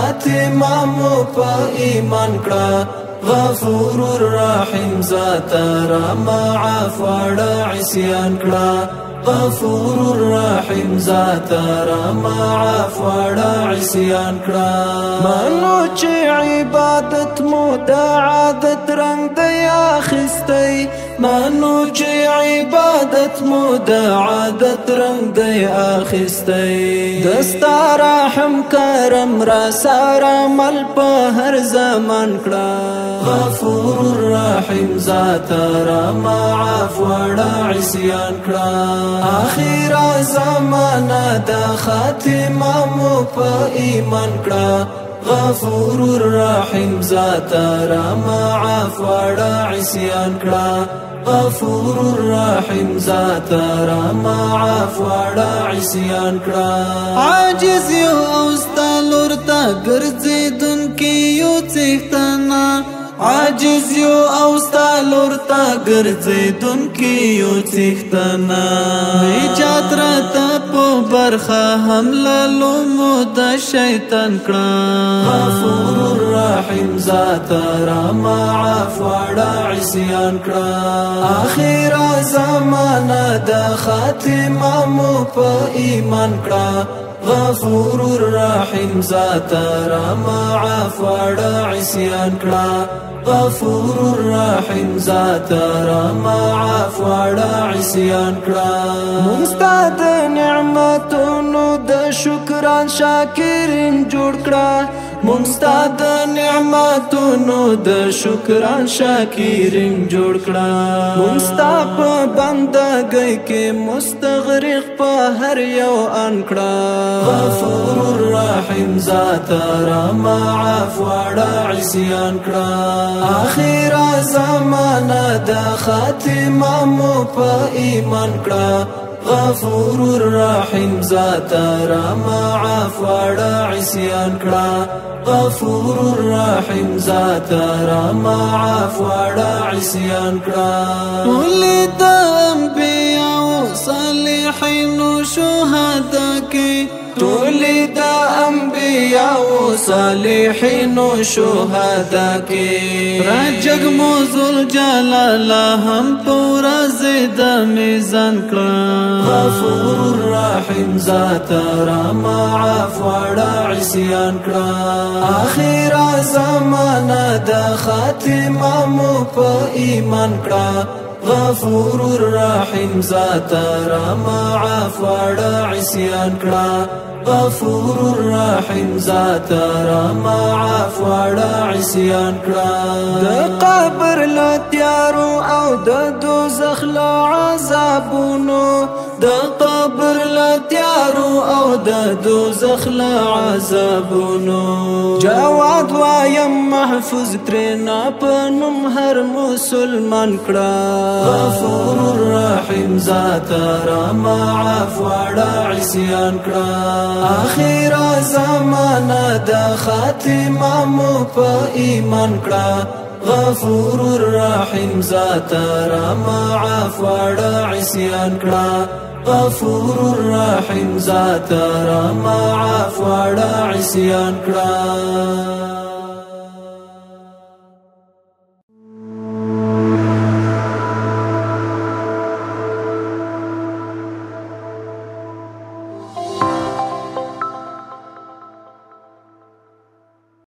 خاتمه مو په ایمان کړه غفور الرحیم ذات را معاف وړه عصیان کړه غفور الرحیم ذات را معاف وړه عصیان کړه منو چې عبادت مو د عادت رنگ دی اخیستی منو چې عبادت مو د عادت رنگ دی اخیستی دستا رحم کرم را سارا مل په هر زمان کړه غفور الرحیم ذات را معاف وړه عصیان کړه آخر زمانه د خاتمه مو په ایمان کړه غفور الرحیم ذات را معاف وړه عصیان کړه غفور الرحیم ذات را معاف وړه عصیان کړه عاجز یو او ستالور تا ګرځیدونکي یو څښتنه عاجز یو او ستالور تا ګرځیدونکي یو څښتنه نجات راته په برخه حمله لومو د شیطان کړه غفور الرحیم ذات را معاف وړه عصیان کړه آخر زمانه د خاتمه مو په ایمان کړه غفور الرحیم ذات را معاف وړه عصیان کړه غفور الرحیم ذات را معاف وړه عصیان کړه مونږ ستا د نعمتونو د شکران شاکرین جوړ کړه مونږ ستا د نعمتونو د شکران شاکرین جوړ کړه مونږ ستا په بندګۍ کې مستغرق په هر یو ان کړه غفور الرحیم ذات را معاف وړه عصیان کړه آخر زمانه د خاتمه مو په ایمان کړه غفور الرحیم ذات را معاف وړه عصیان کړه غفور الرحیم ذات را معاف وړه عصیان کړه ټول د انبیاء صالحین شهدا کې ټول د انبیاء صالحین شهدا کې راجګ موذل جلال هم پورا زید میزان کړه غفور الرحیم ذات را معاف وړه عصیان کړه آخر زمانه د خاتمه مو په ایمان کړه غفور الرحیم ذات را معاف وړه عصیان کړه غفور الرحیم ذات را معاف وړه عصیان کړه د قبر له تیارو او د دوزخ له عذابونو د قبر له تیارو او د دوزخ له عذابونو جواد وایم محفوظ ترنا په نوم هر مسلمان کړه غفور الرحیم ذات را معاف وړه عصیان کړه آخر زمانه د خاتمه مو په ایمان کړه غفور الرحیم ذات را معاف وړه عصیان کړه غفور الرحیم ذات را معاف وړه عصیان کړه